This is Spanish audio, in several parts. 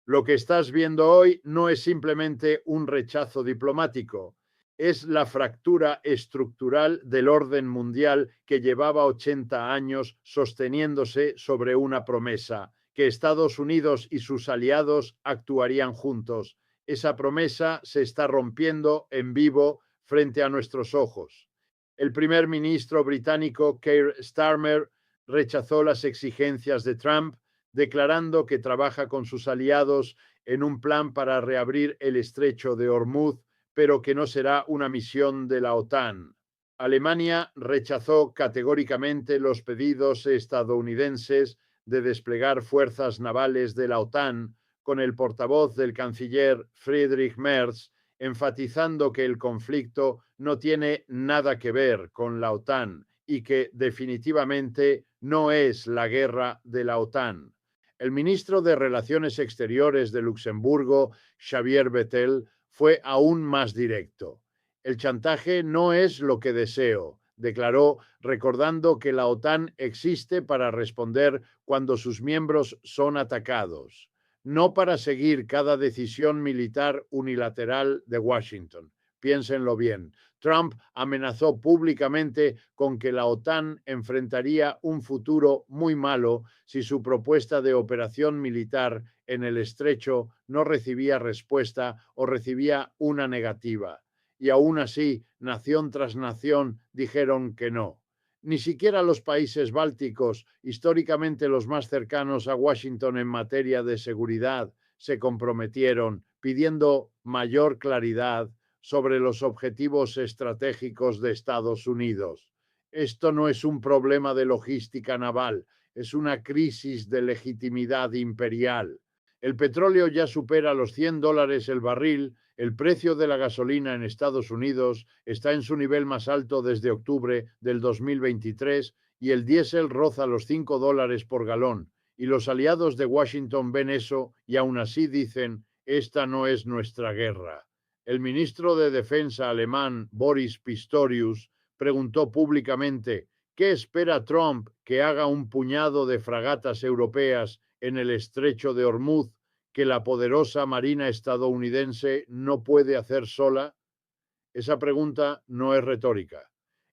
Lo que estás viendo hoy no es simplemente un rechazo diplomático, es la fractura estructural del orden mundial que llevaba 80 años sosteniéndose sobre una promesa, que Estados Unidos y sus aliados actuarían juntos. Esa promesa se está rompiendo en vivo frente a nuestros ojos. El primer ministro británico Keir Starmer rechazó las exigencias de Trump, declarando que trabaja con sus aliados en un plan para reabrir el estrecho de Hormuz, pero que no será una misión de la OTAN. Alemania rechazó categóricamente los pedidos estadounidenses de desplegar fuerzas navales de la OTAN, con el portavoz del canciller Friedrich Merz enfatizando que el conflicto no tiene nada que ver con la OTAN y que definitivamente no es la guerra de la OTAN. El ministro de Relaciones Exteriores de Luxemburgo, Xavier Bettel, fue aún más directo. El chantaje no es lo que deseo, declaró, recordando que la OTAN existe para responder cuando sus miembros son atacados, no para seguir cada decisión militar unilateral de Washington. Piénsenlo bien. Trump amenazó públicamente con que la OTAN enfrentaría un futuro muy malo si su propuesta de operación militar en el estrecho no recibía respuesta o recibía una negativa. Y aún así, nación tras nación dijeron que no. Ni siquiera los países bálticos, históricamente los más cercanos a Washington en materia de seguridad, se comprometieron pidiendo mayor claridad sobre los objetivos estratégicos de Estados Unidos. Esto no es un problema de logística naval, es una crisis de legitimidad imperial. El petróleo ya supera los $100 el barril, el precio de la gasolina en Estados Unidos está en su nivel más alto desde octubre del 2023 y el diésel roza los $5 por galón. Y los aliados de Washington ven eso y aún así dicen, esta no es nuestra guerra. El ministro de Defensa alemán, Boris Pistorius, preguntó públicamente, ¿qué espera Trump que haga un puñado de fragatas europeas en el estrecho de Hormuz que la poderosa marina estadounidense no puede hacer sola? Esa pregunta no es retórica,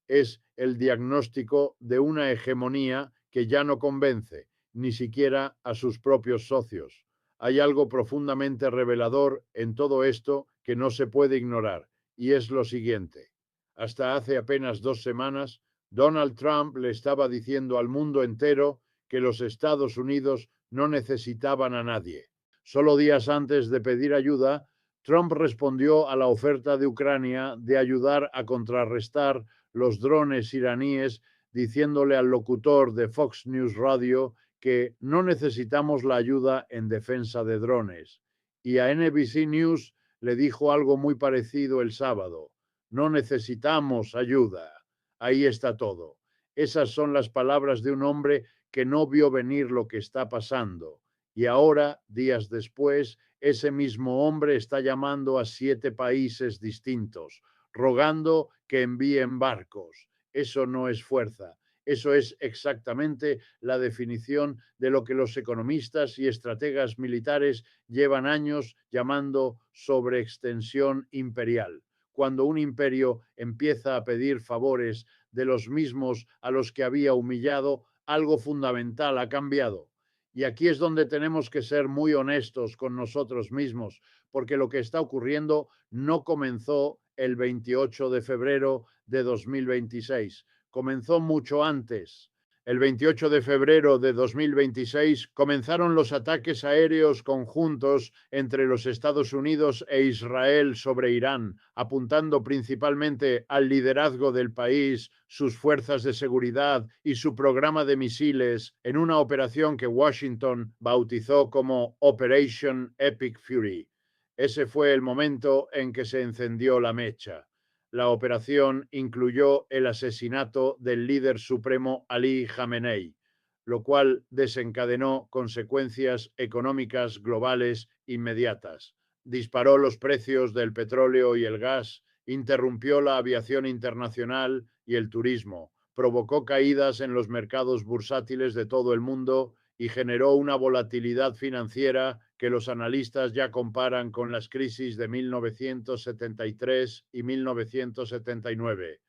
es el diagnóstico de una hegemonía que ya no convence, ni siquiera a sus propios socios. Hay algo profundamente revelador en todo esto que no se puede ignorar, y es lo siguiente. Hasta hace apenas 2 semanas, Donald Trump le estaba diciendo al mundo entero que los Estados Unidos no necesitaban a nadie. Solo días antes de pedir ayuda, Trump respondió a la oferta de Ucrania de ayudar a contrarrestar los drones iraníes, diciéndole al locutor de Fox News Radio que no necesitamos la ayuda en defensa de drones. Y a NBC News le dijo algo muy parecido el sábado. No necesitamos ayuda. Ahí está todo. Esas son las palabras de un hombre que no vio venir lo que está pasando. Y ahora, días después, ese mismo hombre está llamando a 7 países distintos, rogando que envíen barcos. Eso no es fuerza. Eso es exactamente la definición de lo que los economistas y estrategas militares llevan años llamando sobreextensión imperial. Cuando un imperio empieza a pedir favores de los mismos a los que había humillado, algo fundamental ha cambiado. Y aquí es donde tenemos que ser muy honestos con nosotros mismos, porque lo que está ocurriendo no comenzó el 28 de febrero de 2026, comenzó mucho antes. El 28 de febrero de 2026 comenzaron los ataques aéreos conjuntos entre los Estados Unidos e Israel sobre Irán, apuntando principalmente al liderazgo del país, sus fuerzas de seguridad y su programa de misiles en una operación que Washington bautizó como Operation Epic Fury. Ese fue el momento en que se encendió la mecha. La operación incluyó el asesinato del líder supremo Ali Khamenei, lo cual desencadenó consecuencias económicas globales inmediatas. Disparó los precios del petróleo y el gas, interrumpió la aviación internacional y el turismo, provocó caídas en los mercados bursátiles de todo el mundo y generó una volatilidad financiera que los analistas ya comparan con las crisis de 1973 y 1979.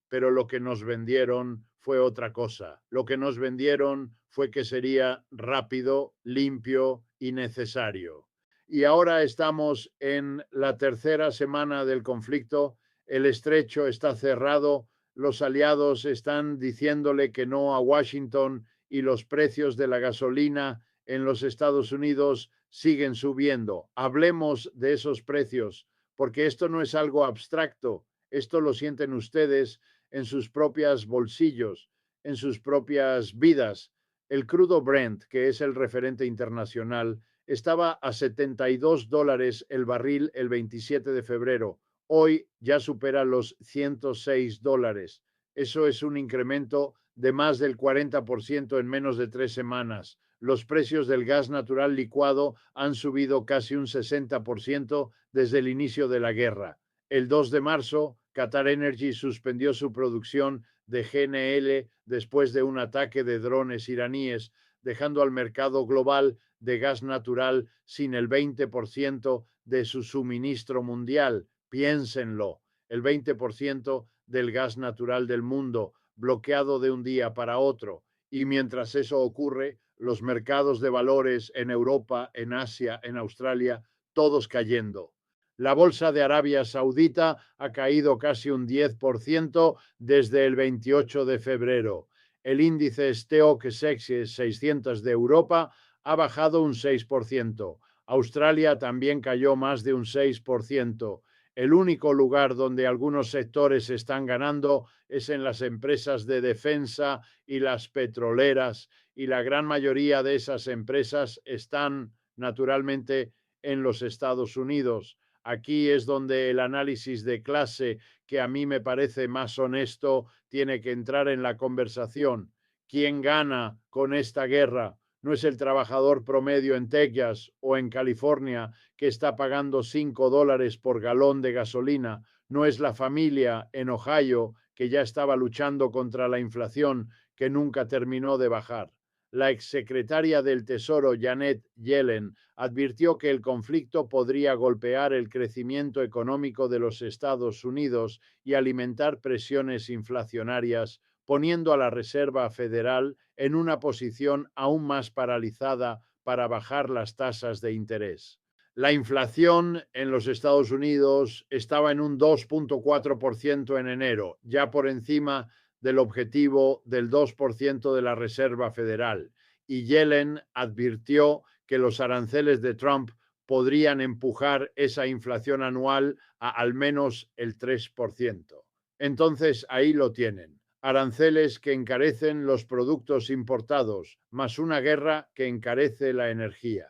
Pero lo que nos vendieron fue otra cosa. Lo que nos vendieron fue que sería rápido, limpio y necesario. Y ahora estamos en la tercera semana del conflicto, el estrecho está cerrado, los aliados están diciéndole que no a Washington y los precios de la gasolina en los Estados Unidos siguen subiendo. Hablemos de esos precios, porque esto no es algo abstracto, esto lo sienten ustedes en sus propios bolsillos, en sus propias vidas. El crudo Brent, que es el referente internacional, estaba a $72 el barril el 27 de febrero. Hoy ya supera los $106. Eso es un incremento de más del 40% en menos de 3 semanas. Los precios del gas natural licuado han subido casi un 60% desde el inicio de la guerra. El 2 de marzo, Qatar Energy suspendió su producción de GNL después de un ataque de drones iraníes, dejando al mercado global de gas natural sin el 20% de su suministro mundial. Piénsenlo, el 20% del gas natural del mundo bloqueado de un día para otro. Y mientras eso ocurre, los mercados de valores en Europa, en Asia, en Australia, todos cayendo. La bolsa de Arabia Saudita ha caído casi un 10% desde el 28 de febrero. El índice Stoxx 600 de Europa ha bajado un 6%. Australia también cayó más de un 6%. El único lugar donde algunos sectores están ganando es en las empresas de defensa y las petroleras, y la gran mayoría de esas empresas están naturalmente en los Estados Unidos. Aquí es donde el análisis de clase, que a mí me parece más honesto, tiene que entrar en la conversación. ¿Quién gana con esta guerra? No es el trabajador promedio en Texas o en California que está pagando $5 por galón de gasolina. No es la familia en Ohio que ya estaba luchando contra la inflación que nunca terminó de bajar. La exsecretaria del Tesoro, Janet Yellen, advirtió que el conflicto podría golpear el crecimiento económico de los Estados Unidos y alimentar presiones inflacionarias, poniendo a la Reserva Federal en una posición aún más paralizada para bajar las tasas de interés. La inflación en los Estados Unidos estaba en un 2,4% en enero, ya por encima del objetivo del 2% de la Reserva Federal. Y Yellen advirtió que los aranceles de Trump podrían empujar esa inflación anual a al menos el 3%. Entonces, ahí lo tienen. Aranceles que encarecen los productos importados, más una guerra que encarece la energía.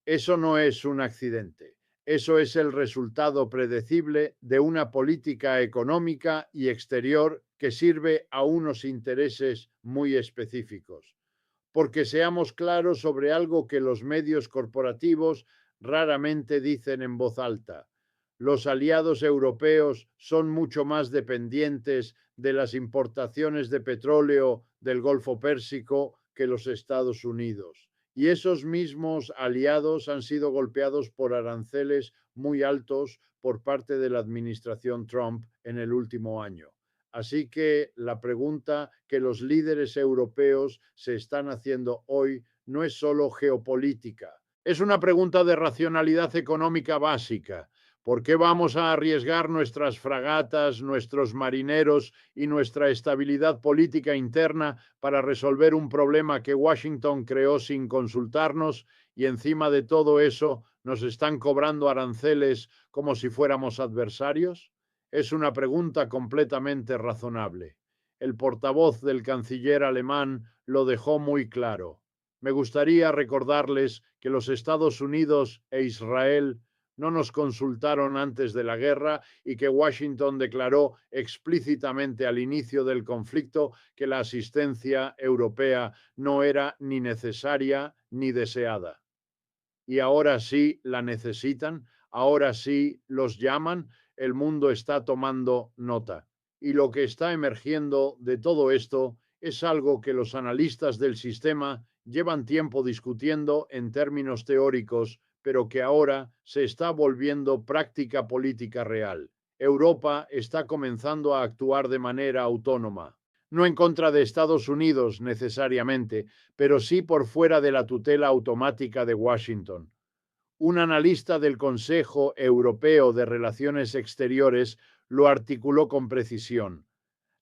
Eso no es un accidente. Eso es el resultado predecible de una política económica y exterior que sirve a unos intereses muy específicos. Porque seamos claros sobre algo que los medios corporativos raramente dicen en voz alta. Los aliados europeos son mucho más dependientes de las importaciones de petróleo del Golfo Pérsico que los Estados Unidos. Y esos mismos aliados han sido golpeados por aranceles muy altos por parte de la administración Trump en el último año. Así que la pregunta que los líderes europeos se están haciendo hoy no es solo geopolítica, es una pregunta de racionalidad económica básica. ¿Por qué vamos a arriesgar nuestras fragatas, nuestros marineros y nuestra estabilidad política interna para resolver un problema que Washington creó sin consultarnos, y encima de todo eso nos están cobrando aranceles como si fuéramos adversarios? Es una pregunta completamente razonable. El portavoz del canciller alemán lo dejó muy claro. Me gustaría recordarles que los Estados Unidos e Israel no nos consultaron antes de la guerra y que Washington declaró explícitamente al inicio del conflicto que la asistencia europea no era ni necesaria ni deseada. Y ahora sí la necesitan, ahora sí los llaman, el mundo está tomando nota. Y lo que está emergiendo de todo esto es algo que los analistas del sistema llevan tiempo discutiendo en términos teóricos, pero que ahora se está volviendo práctica política real. Europa está comenzando a actuar de manera autónoma, no en contra de Estados Unidos necesariamente, pero sí por fuera de la tutela automática de Washington. Un analista del Consejo Europeo de Relaciones Exteriores lo articuló con precisión.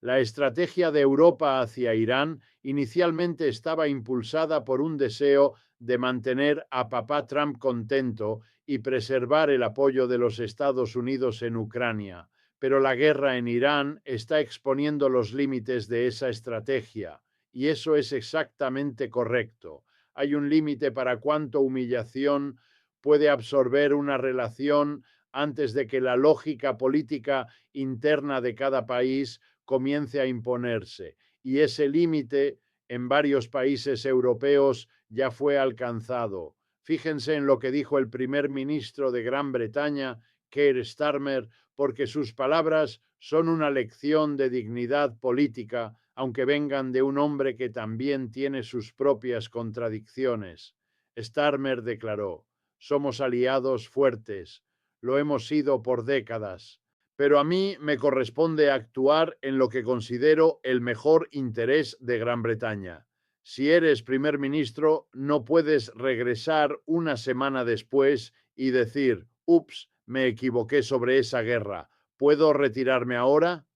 La estrategia de Europa hacia Irán inicialmente estaba impulsada por un deseo de mantener a papá Trump contento y preservar el apoyo de los Estados Unidos en Ucrania. Pero la guerra en Irán está exponiendo los límites de esa estrategia, y eso es exactamente correcto. Hay un límite para cuánta humillación puede absorber una relación antes de que la lógica política interna de cada país comience a imponerse. Y ese límite en varios países europeos ya fue alcanzado. Fíjense en lo que dijo el primer ministro de Gran Bretaña, Keir Starmer, porque sus palabras son una lección de dignidad política, aunque vengan de un hombre que también tiene sus propias contradicciones. Starmer declaró: somos aliados fuertes, lo hemos sido por décadas, pero a mí me corresponde actuar en lo que considero el mejor interés de Gran Bretaña. Si eres primer ministro, no puedes regresar una semana después y decir: ups, me equivoqué sobre esa guerra, ¿puedo retirarme ahora?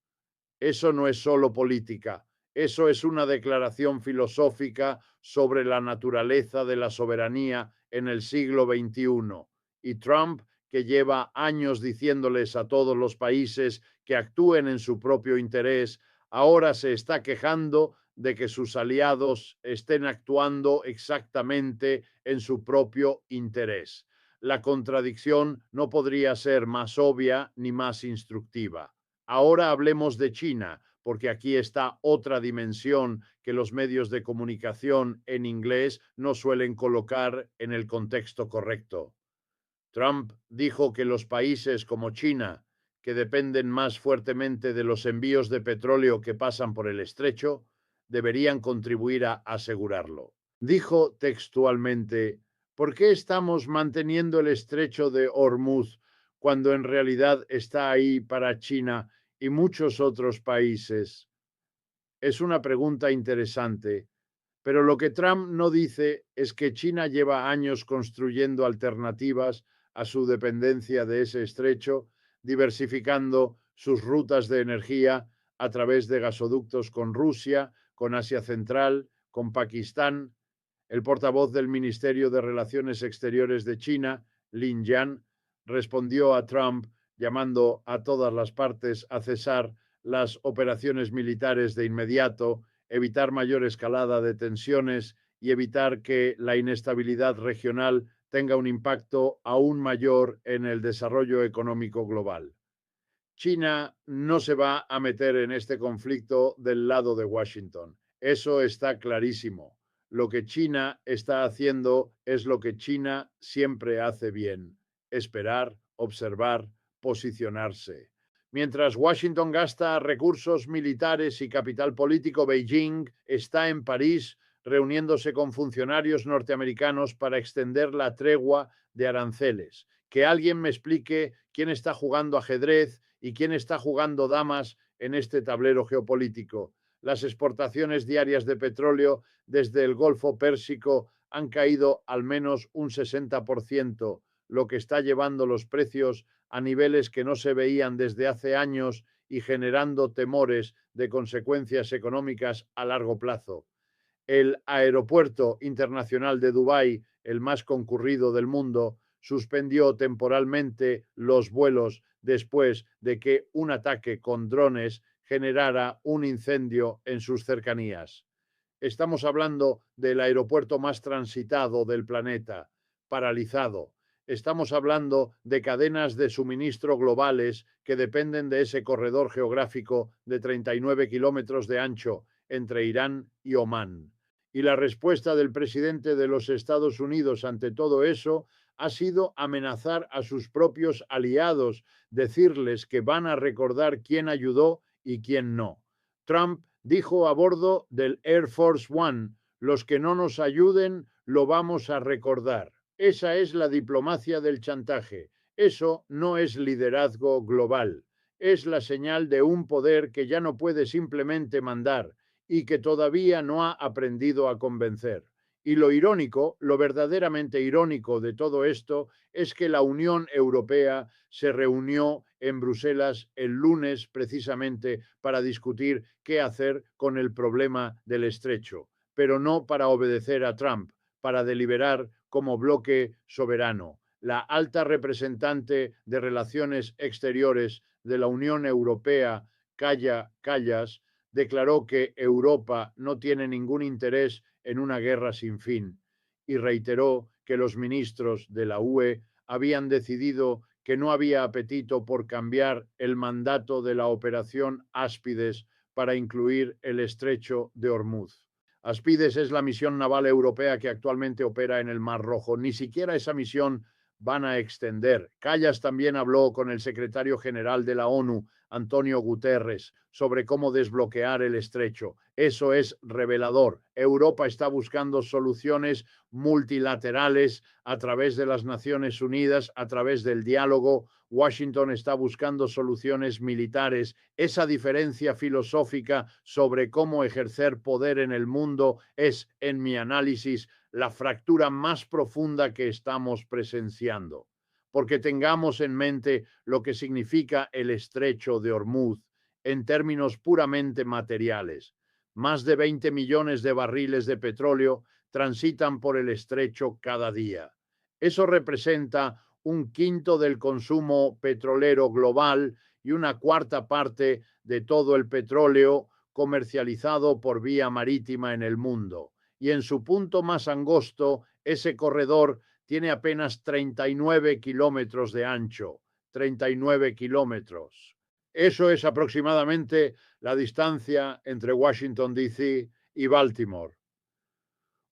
Eso no es solo política, eso es una declaración filosófica sobre la naturaleza de la soberanía en el siglo XXI. Y Trump, que lleva años diciéndoles a todos los países que actúen en su propio interés, ahora se está quejando de que sus aliados estén actuando exactamente en su propio interés. La contradicción no podría ser más obvia ni más instructiva. Ahora hablemos de China, porque aquí está otra dimensión que los medios de comunicación en inglés no suelen colocar en el contexto correcto. Trump dijo que los países como China, que dependen más fuertemente de los envíos de petróleo que pasan por el estrecho, deberían contribuir a asegurarlo. Dijo textualmente: ¿por qué estamos manteniendo el estrecho de Hormuz cuando en realidad está ahí para China y muchos otros países? Es una pregunta interesante, pero lo que Trump no dice es que China lleva años construyendo alternativas a su dependencia de ese estrecho, diversificando sus rutas de energía a través de gasoductos con Rusia, con Asia Central, con Pakistán. El portavoz del Ministerio de Relaciones Exteriores de China, Lin Jian, respondió a Trump llamando a todas las partes a cesar las operaciones militares de inmediato, evitar mayor escalada de tensiones y evitar que la inestabilidad regional tenga un impacto aún mayor en el desarrollo económico global. China no se va a meter en este conflicto del lado de Washington. Eso está clarísimo. Lo que China está haciendo es lo que China siempre hace bien: esperar, observar, posicionarse. Mientras Washington gasta recursos militares y capital político, Beijing está en París reuniéndose con funcionarios norteamericanos para extender la tregua de aranceles. Que alguien me explique quién está jugando ajedrez y quién está jugando damas en este tablero geopolítico. Las exportaciones diarias de petróleo desde el Golfo Pérsico han caído al menos un 60%, lo que está llevando los precios a niveles que no se veían desde hace años y generando temores de consecuencias económicas a largo plazo. El aeropuerto internacional de Dubái, el más concurrido del mundo, suspendió temporalmente los vuelos después de que un ataque con drones generara un incendio en sus cercanías. Estamos hablando del aeropuerto más transitado del planeta, paralizado. Estamos hablando de cadenas de suministro globales que dependen de ese corredor geográfico de 39 kilómetros de ancho entre Irán y Omán. Y la respuesta del presidente de los Estados Unidos ante todo eso ha sido amenazar a sus propios aliados, decirles que van a recordar quién ayudó y quién no. Trump dijo a bordo del Air Force One: los que no nos ayuden lo vamos a recordar. Esa es la diplomacia del chantaje. Eso no es liderazgo global. Es la señal de un poder que ya no puede simplemente mandar y que todavía no ha aprendido a convencer. Y lo irónico, lo verdaderamente irónico de todo esto es que la Unión Europea se reunió en Bruselas el lunes precisamente para discutir qué hacer con el problema del estrecho, pero no para obedecer a Trump, para deliberar como bloque soberano. La alta representante de Relaciones Exteriores de la Unión Europea, Kaja Kallas, declaró que Europa no tiene ningún interés en una guerra sin fin y reiteró que los ministros de la UE habían decidido que no había apetito por cambiar el mandato de la operación Áspides para incluir el estrecho de Hormuz. Aspides es la misión naval europea que actualmente opera en el Mar Rojo. Ni siquiera esa misión van a extender. Kallas también habló con el secretario general de la ONU, Antonio Guterres, sobre cómo desbloquear el estrecho. Eso es revelador. Europa está buscando soluciones multilaterales a través de las Naciones Unidas, a través del diálogo. Washington está buscando soluciones militares. Esa diferencia filosófica sobre cómo ejercer poder en el mundo es, en mi análisis, la fractura más profunda que estamos presenciando. Porque tengamos en mente lo que significa el estrecho de Hormuz en términos puramente materiales. Más de 20 millones de barriles de petróleo transitan por el estrecho cada día. Eso representa un quinto del consumo petrolero global y una cuarta parte de todo el petróleo comercializado por vía marítima en el mundo. Y en su punto más angosto, ese corredor tiene apenas 39 kilómetros de ancho. 39 kilómetros. Eso es aproximadamente la distancia entre Washington, D.C. y Baltimore.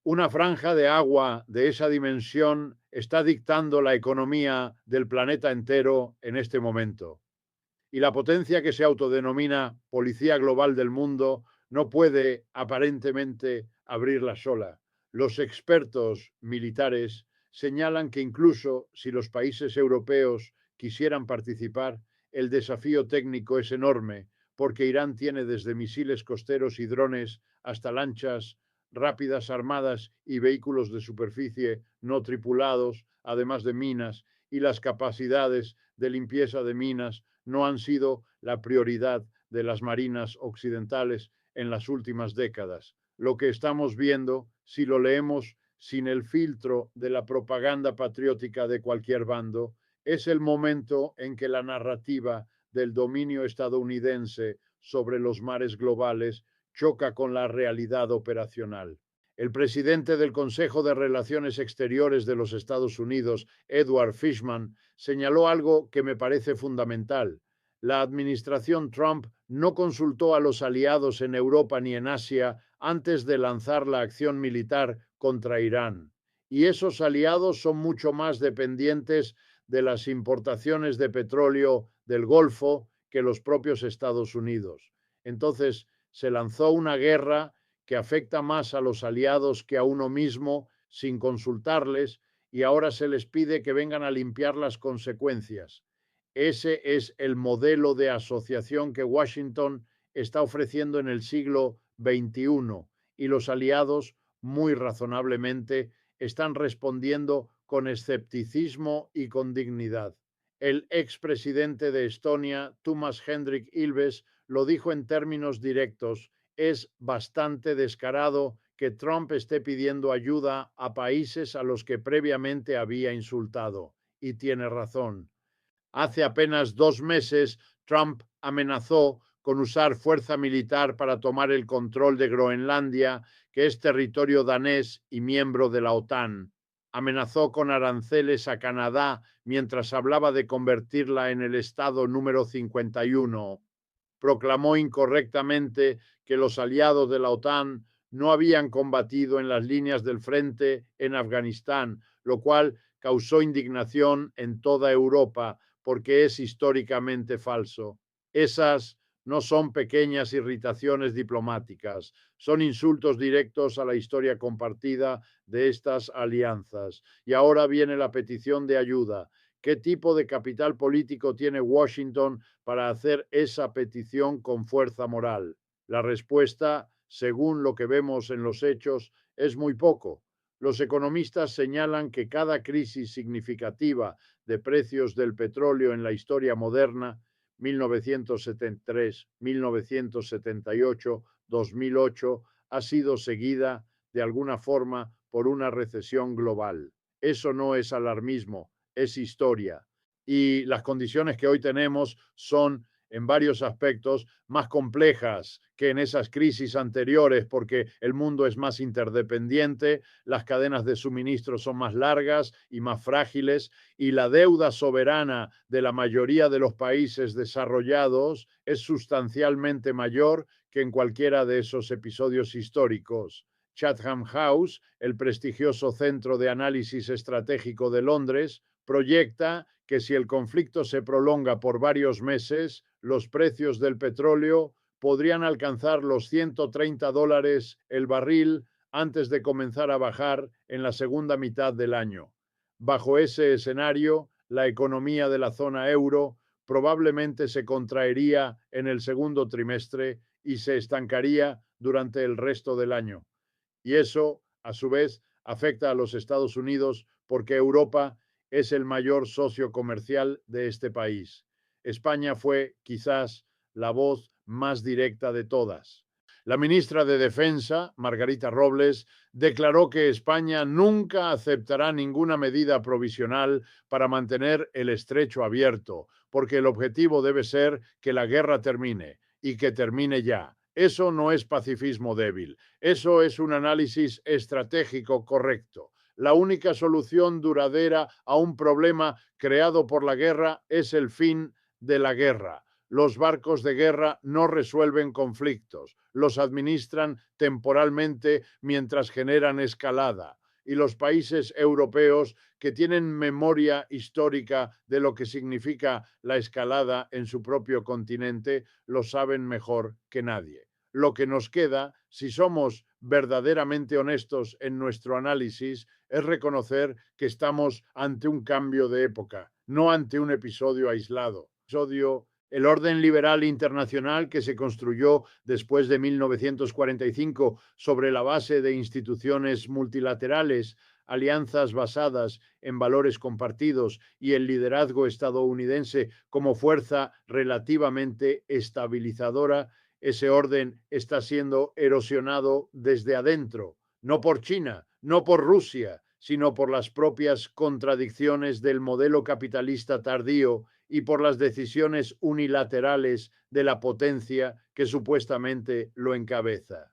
Una franja de agua de esa dimensión está dictando la economía del planeta entero en este momento. Y la potencia que se autodenomina Policía Global del Mundo no puede aparentemente abrirla sola. Los expertos militares señalan que incluso si los países europeos quisieran participar, el desafío técnico es enorme, porque Irán tiene desde misiles costeros y drones hasta lanchas rápidas armadas y vehículos de superficie no tripulados, además de minas, y las capacidades de limpieza de minas no han sido la prioridad de las marinas occidentales en las últimas décadas. Lo que estamos viendo, si lo leemos sin el filtro de la propaganda patriótica de cualquier bando, es el momento en que la narrativa del dominio estadounidense sobre los mares globales choca con la realidad operacional. El presidente del Consejo de Relaciones Exteriores de los Estados Unidos, Edward Fishman, señaló algo que me parece fundamental. La administración Trump no consultó a los aliados en Europa ni en Asia antes de lanzar la acción militar contra Irán. Y esos aliados son mucho más dependientes de las importaciones de petróleo del Golfo que los propios Estados Unidos. Entonces, se lanzó una guerra que afecta más a los aliados que a uno mismo sin consultarles y ahora se les pide que vengan a limpiar las consecuencias. Ese es el modelo de asociación que Washington está ofreciendo en el siglo XXI y los aliados, muy razonablemente, están respondiendo con escepticismo y con dignidad. El expresidente de Estonia, Toomas Hendrik Ilves, lo dijo en términos directos: es bastante descarado que Trump esté pidiendo ayuda a países a los que previamente había insultado. Y tiene razón. Hace apenas 2 meses, Trump amenazó con usar fuerza militar para tomar el control de Groenlandia, que es territorio danés y miembro de la OTAN. Amenazó con aranceles a Canadá mientras hablaba de convertirla en el estado número 51. Proclamó incorrectamente que los aliados de la OTAN no habían combatido en las líneas del frente en Afganistán, lo cual causó indignación en toda Europa porque es históricamente falso. Esas No son pequeñas irritaciones diplomáticas, son insultos directos a la historia compartida de estas alianzas. Y ahora viene la petición de ayuda. ¿Qué tipo de capital político tiene Washington para hacer esa petición con fuerza moral? La respuesta, según lo que vemos en los hechos, es muy poco. Los economistas señalan que cada crisis significativa de precios del petróleo en la historia moderna, 1973, 1978, 2008, ha sido seguida de alguna forma por una recesión global. Eso no es alarmismo, es historia. Y las condiciones que hoy tenemos son en varios aspectos más complejas que en esas crisis anteriores, porque el mundo es más interdependiente, las cadenas de suministro son más largas y más frágiles, y la deuda soberana de la mayoría de los países desarrollados es sustancialmente mayor que en cualquiera de esos episodios históricos. Chatham House, el prestigioso centro de análisis estratégico de Londres, proyecta que si el conflicto se prolonga por varios meses, los precios del petróleo podrían alcanzar los $130 el barril antes de comenzar a bajar en la segunda mitad del año. Bajo ese escenario, la economía de la zona euro probablemente se contraería en el segundo trimestre y se estancaría durante el resto del año. Y eso, a su vez, afecta a los Estados Unidos porque Europa es el mayor socio comercial de este país. España fue quizás la voz más directa de todas. La ministra de Defensa, Margarita Robles, declaró que España nunca aceptará ninguna medida provisional para mantener el estrecho abierto, porque el objetivo debe ser que la guerra termine y que termine ya. Eso no es pacifismo débil, eso es un análisis estratégico correcto. La única solución duradera a un problema creado por la guerra es el fin de la guerra. Los barcos de guerra no resuelven conflictos, los administran temporalmente mientras generan escalada. Y los países europeos que tienen memoria histórica de lo que significa la escalada en su propio continente lo saben mejor que nadie. Lo que nos queda, si somos verdaderamente honestos en nuestro análisis, es reconocer que estamos ante un cambio de época, no ante un episodio aislado. El orden liberal internacional que se construyó después de 1945 sobre la base de instituciones multilaterales, alianzas basadas en valores compartidos y el liderazgo estadounidense como fuerza relativamente estabilizadora, ese orden está siendo erosionado desde adentro, no por China, no por Rusia, sino por las propias contradicciones del modelo capitalista tardío y por las decisiones unilaterales de la potencia que supuestamente lo encabeza.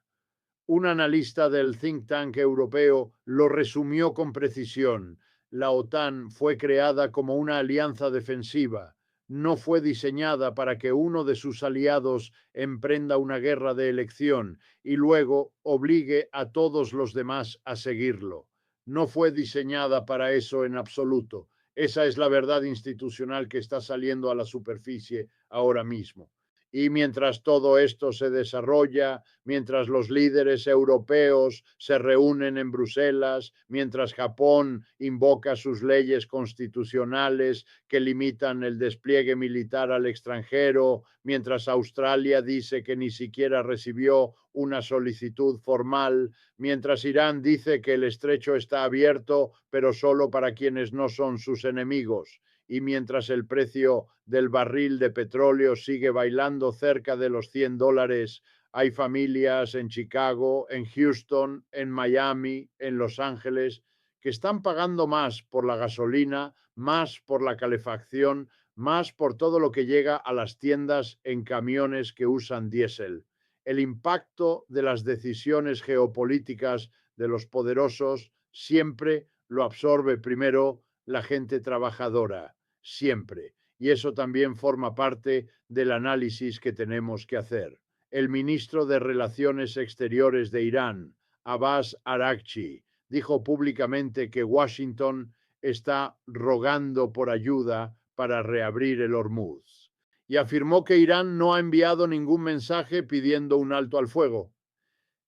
Un analista del think tank europeo lo resumió con precisión. La OTAN fue creada como una alianza defensiva. No fue diseñada para que uno de sus aliados emprenda una guerra de elección y luego obligue a todos los demás a seguirlo. No fue diseñada para eso en absoluto. Esa es la verdad institucional que está saliendo a la superficie ahora mismo. Y mientras todo esto se desarrolla, mientras los líderes europeos se reúnen en Bruselas, mientras Japón invoca sus leyes constitucionales que limitan el despliegue militar al extranjero, mientras Australia dice que ni siquiera recibió una solicitud formal, mientras Irán dice que el estrecho está abierto, pero solo para quienes no son sus enemigos, y mientras el precio del barril de petróleo sigue bailando cerca de los $100, hay familias en Chicago, en Houston, en Miami, en Los Ángeles, que están pagando más por la gasolina, más por la calefacción, más por todo lo que llega a las tiendas en camiones que usan diésel. El impacto de las decisiones geopolíticas de los poderosos siempre lo absorbe primero la gente trabajadora, siempre. Y eso también forma parte del análisis que tenemos que hacer. El ministro de Relaciones Exteriores de Irán, Abbas Araghchi, dijo públicamente que Washington está rogando por ayuda para reabrir el Hormuz. y afirmó que Irán no ha enviado ningún mensaje pidiendo un alto al fuego.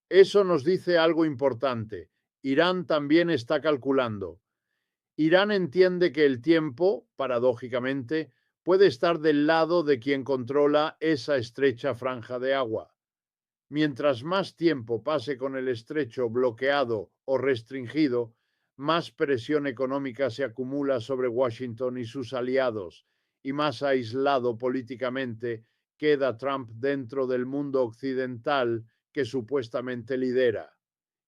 Eso nos dice algo importante. Irán también está calculando. Irán entiende que el tiempo, paradójicamente, puede estar del lado de quien controla esa estrecha franja de agua. Mientras más tiempo pase con el estrecho bloqueado o restringido, más presión económica se acumula sobre Washington y sus aliados, y más aislado políticamente queda Trump dentro del mundo occidental que supuestamente lidera.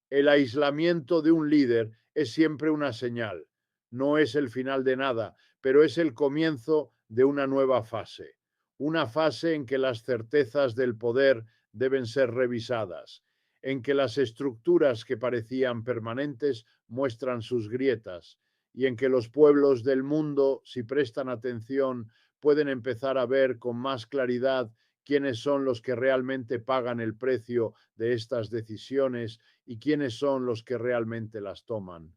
El aislamiento de un líder es siempre una señal. No es el final de nada, pero es el comienzo de una nueva fase. Una fase en que las certezas del poder deben ser revisadas, en que las estructuras que parecían permanentes muestran sus grietas y en que los pueblos del mundo, si prestan atención, pueden empezar a ver con más claridad quiénes son los que realmente pagan el precio de estas decisiones y quiénes son los que realmente las toman.